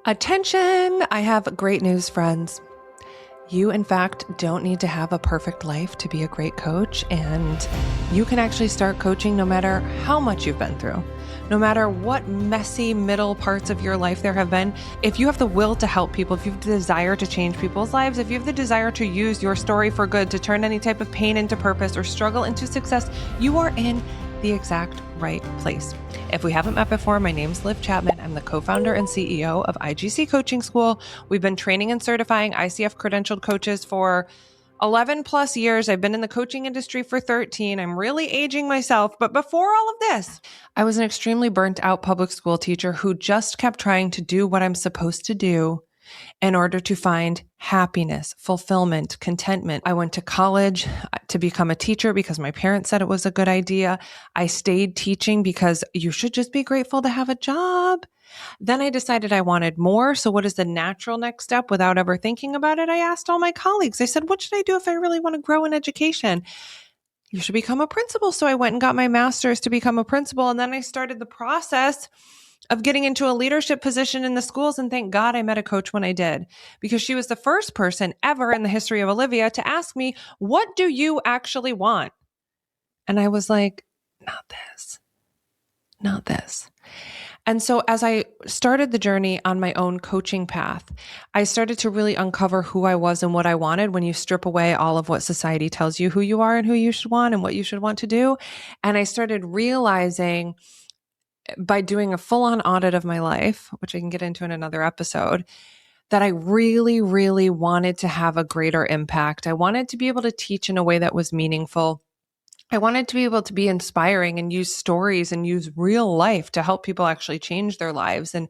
Attention! I have great news, friends. You, in fact, don't need to have a perfect life to be a great coach, and you can actually start coaching no matter how much you've been through, no matter what messy middle parts of your life there have been. If you have the will to help people, if you have the desire to change people's lives, if you have the desire to use your story for good, to turn any type of pain into purpose or struggle into success, you are in the exact right place. If we haven't met before, my name's Liv Chapman. I'm the co-founder and CEO of IGC Coaching School. We've been training and certifying ICF credentialed coaches for 11 plus years. I've been in the coaching industry for 13. I'm really aging myself. But before all of this, I was an extremely burnt out public school teacher who just kept trying to do what I'm supposed to do in order to find happiness, fulfillment, contentment. I went to college to become a teacher because my parents said it was a good idea. I stayed teaching because you should just be grateful to have a job. Then I decided I wanted more. So what is the natural next step without ever thinking about it? I asked all my colleagues. I said, what should I do if I really want to grow in education? You should become a principal. So I went and got my master's to become a principal. And then I started the process of getting into a leadership position in the schools. And thank God I met a coach when I did, because she was the first person ever in the history of Olivia to ask me, what do you actually want? And I was like, not this, not this. And so as I started the journey on my own coaching path, I started to really uncover who I was and what I wanted when you strip away all of what society tells you who you are and who you should want and what you should want to do. And I started realizing by doing a full-on audit of my life, which I can get into in another episode, that I really, really wanted to have a greater impact. I wanted to be able to teach in a way that was meaningful. I wanted to be able to be inspiring and use stories and use real life to help people actually change their lives. And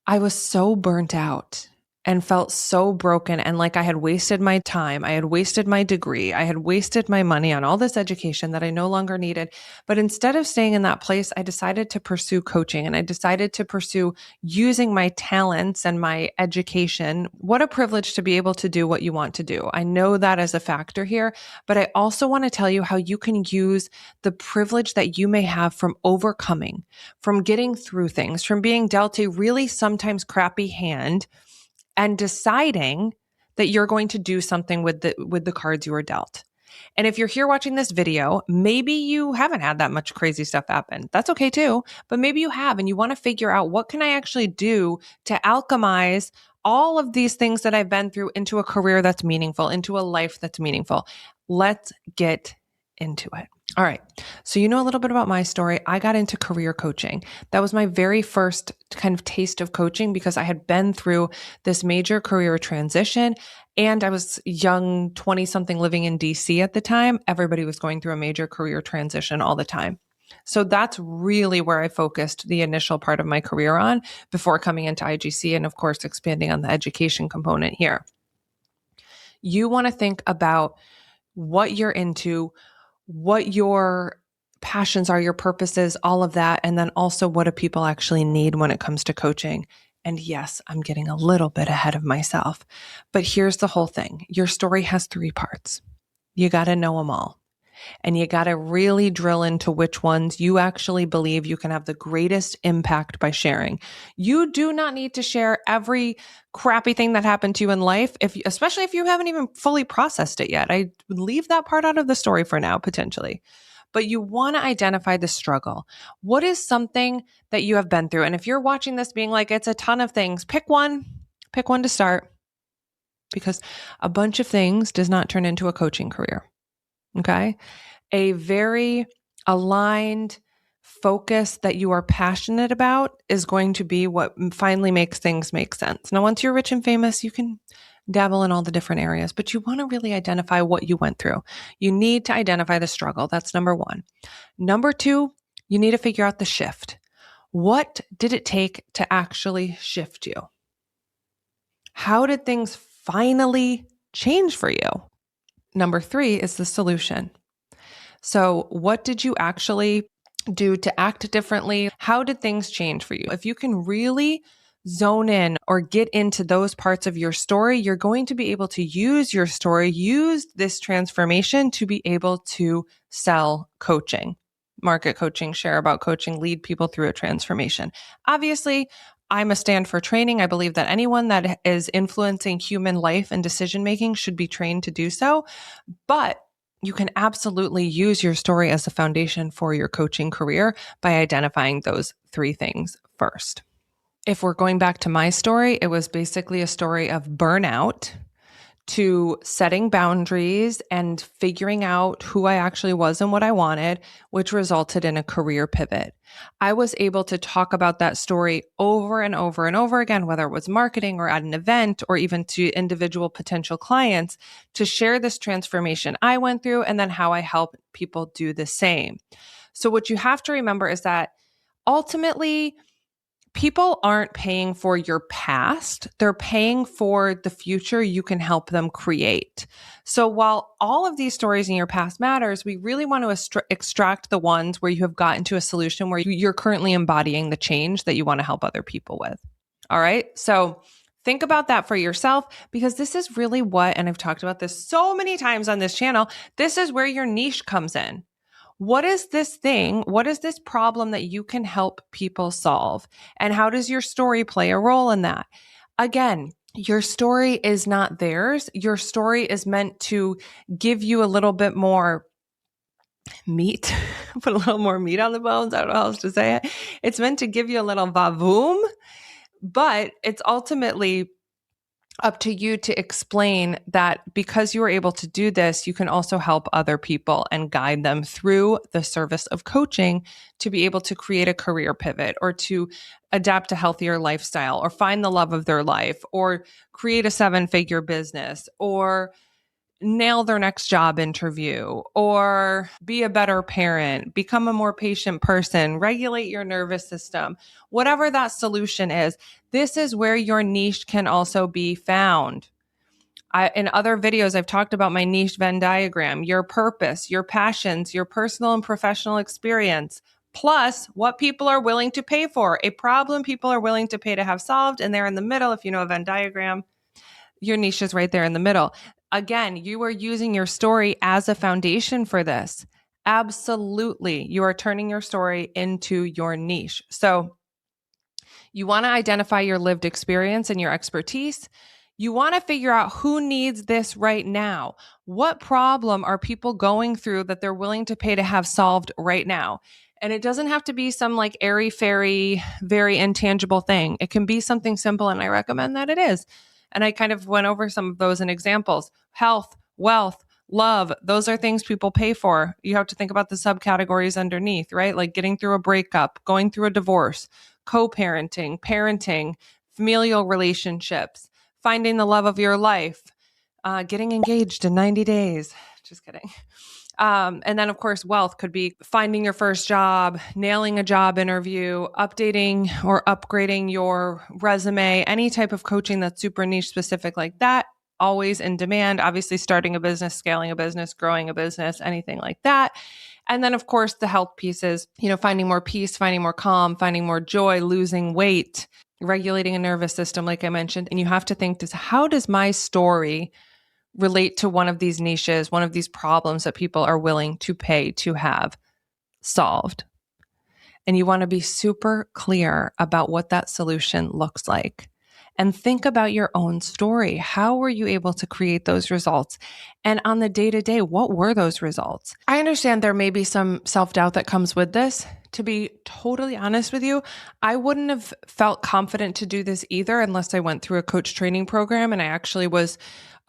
I was so burnt out and felt so broken and like I had wasted my time. I had wasted my degree. I had wasted my money on all this education that I no longer needed. But instead of staying in that place, I decided to pursue coaching and I decided to pursue using my talents and my education. What a privilege to be able to do what you want to do. I know that as a factor here, but I also want to tell you how you can use the privilege that you may have from overcoming, from getting through things, from being dealt a really sometimes crappy hand and deciding that you're going to do something with the cards you were dealt. And if you're here watching this video, maybe you haven't had that much crazy stuff happen. That's okay too. But maybe you have, and you want to figure out, what can I actually do to alchemize all of these things that I've been through into a career that's meaningful, into a life that's meaningful. Let's get into it. All right. So you know a little bit about my story. I got into career coaching. That was my very first kind of taste of coaching because I had been through this major career transition and I was young, 20-something living in DC at the time. Everybody was going through a major career transition all the time. So that's really where I focused the initial part of my career on before coming into IGC and, of course, expanding on the education component here. You want to think about what you're into, what your passions are, your purposes, all of that. And then also, what do people actually need when it comes to coaching? And yes, I'm getting a little bit ahead of myself, but here's the whole thing. Your story has 3 parts. You got to know them all. And you got to really drill into which ones you actually believe you can have the greatest impact by sharing. You do not need to share every crappy thing that happened to you in life, especially if you haven't even fully processed it yet. I would leave that part out of the story for now, potentially. But you want to identify the struggle. What is something that you have been through? And if you're watching this being like, it's a ton of things, pick one to start, because a bunch of things does not turn into a coaching career. Okay. A very aligned focus that you are passionate about is going to be what finally makes things make sense. Now, once you're rich and famous, you can dabble in all the different areas, but you want to really identify what you went through. You need to identify the struggle. That's number 1. Number 2, you need to figure out the shift. What did it take to actually shift you? How did things finally change for you? Number 3 is the solution. So what did you actually do to act differently? How did things change for you? If you can really zone in or get into those parts of your story, you're going to be able to use your story, use this transformation to be able to sell coaching, market coaching, share about coaching, lead people through a transformation. Obviously, I'm a stand for training. I believe that anyone that is influencing human life and decision making should be trained to do so. But you can absolutely use your story as a foundation for your coaching career by identifying those three things first. If we're going back to my story, it was basically a story of burnout to setting boundaries and figuring out who I actually was and what I wanted, which resulted in a career pivot. I was able to talk about that story over and over and over again, whether it was marketing or at an event or even to individual potential clients, to share this transformation I went through and then how I help people do the same. So what you have to remember is that ultimately, people aren't paying for your past. They're paying for the future you can help them create. So while all of these stories in your past matters, we really want to extract the ones where you have gotten to a solution where you're currently embodying the change that you want to help other people with. All right. So think about that for yourself, because this is really what, and I've talked about this so many times on this channel, this is where your niche comes in. What is this thing? What is this problem that you can help people solve? And how does your story play a role in that? Again, your story is not theirs. Your story is meant to give you a little bit more meat, put a little more meat on the bones. I don't know how else to say it. It's meant to give you a little vavoom, but it's ultimately up to you to explain that because you were able to do this, you can also help other people and guide them through the service of coaching to be able to create a career pivot or to adapt a healthier lifestyle or find the love of their life or create a 7-figure business or nail their next job interview or be a better parent, become a more patient person, regulate your nervous system, whatever that solution is. This is where your niche can also be found. In other videos, I've talked about my niche Venn diagram, your purpose, your passions, your personal and professional experience, plus what people are willing to pay for, a problem people are willing to pay to have solved. And they're in the middle. If you know a Venn diagram, your niche is right there in the middle. Again, you are using your story as a foundation for this. Absolutely. You are turning your story into your niche. So you want to identify your lived experience and your expertise. You want to figure out who needs this right now. What problem are people going through that they're willing to pay to have solved right now? And it doesn't have to be some like airy-fairy, very intangible thing. It can be something simple, and I recommend that it is. And I kind of went over some of those in examples. Health, wealth, love, those are things people pay for. You have to think about the subcategories underneath, right? Like getting through a breakup, going through a divorce, co-parenting, parenting, familial relationships, finding the love of your life, getting engaged in 90 days. Just kidding. And then, of course, wealth could be finding your first job, nailing a job interview, updating or upgrading your resume, any type of coaching that's super niche specific like that, always in demand. Obviously, starting a business, scaling a business, growing a business, anything like that. And then, of course, the health pieces, finding more peace, finding more calm, finding more joy, losing weight, regulating a nervous system, like I mentioned. And you have to think, how does my story relate to one of these niches, one of these problems that people are willing to pay to have solved? And you want to be super clear about what that solution looks like. And think about your own story. How were you able to create those results? And on the day-to-day, what were those results? I understand there may be some self-doubt that comes with this. To be totally honest with you, I wouldn't have felt confident to do this either unless I went through a coach training program and I actually was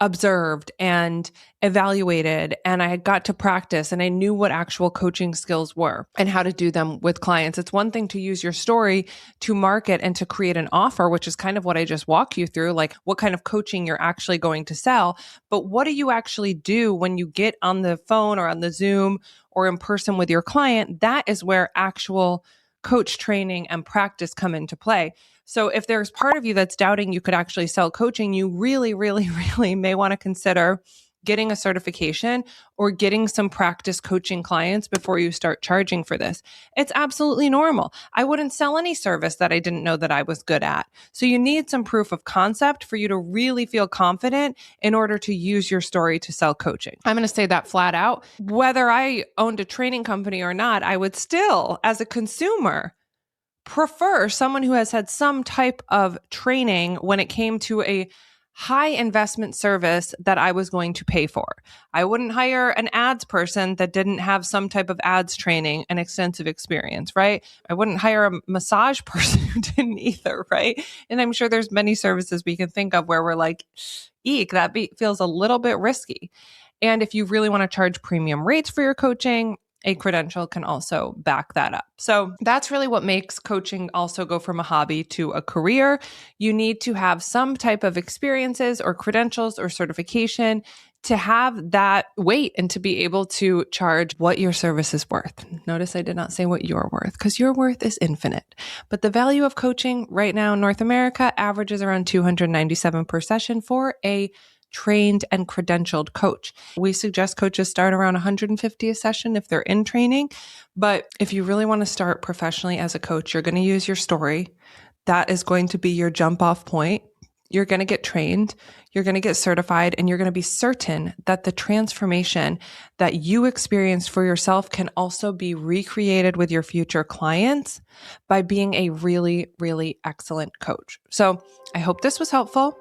observed and evaluated and I got to practice and I knew what actual coaching skills were and how to do them with clients. It's one thing to use your story to market and to create an offer, which is kind of what I just walked you through, like what kind of coaching you're actually going to sell. But what do you actually do when you get on the phone or on the Zoom or in person with your client? That is where actual coach training and practice come into play. So if there's part of you that's doubting you could actually sell coaching, you really, really, really may want to consider getting a certification or getting some practice coaching clients before you start charging for this. It's absolutely normal. I wouldn't sell any service that I didn't know that I was good at. So you need some proof of concept for you to really feel confident in order to use your story to sell coaching. I'm going to say that flat out. Whether I owned a training company or not, I would still, as a consumer, prefer someone who has had some type of training when it came to a high investment service that I was going to pay for. I wouldn't hire an ads person that didn't have some type of ads training and extensive experience, right? I wouldn't hire a massage person who didn't either, right? And I'm sure there's many services we can think of where we're like, eek, that feels a little bit risky. And if you really want to charge premium rates for your coaching, a credential can also back that up. So that's really what makes coaching also go from a hobby to a career. You need to have some type of experiences or credentials or certification to have that weight and to be able to charge what your service is worth. Notice I did not say what you're worth, because your worth is infinite. But the value of coaching right now in North America averages around $297 per session for a trained and credentialed coach. We suggest coaches start around $150 a session if they're in training. But if you really want to start professionally as a coach, you're going to use your story. That is going to be your jump off point. You're going to get trained, you're going to get certified, and you're going to be certain that the transformation that you experienced for yourself can also be recreated with your future clients by being a really, really excellent coach. So I hope this was helpful.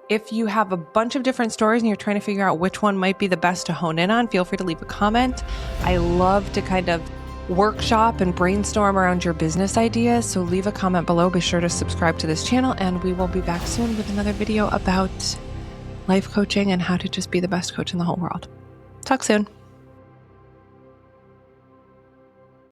If you have a bunch of different stories and you're trying to figure out which one might be the best to hone in on, feel free to leave a comment. I love to kind of workshop and brainstorm around your business ideas. So leave a comment below. Be sure to subscribe to this channel, and we will be back soon with another video about life coaching and how to just be the best coach in the whole world. Talk soon.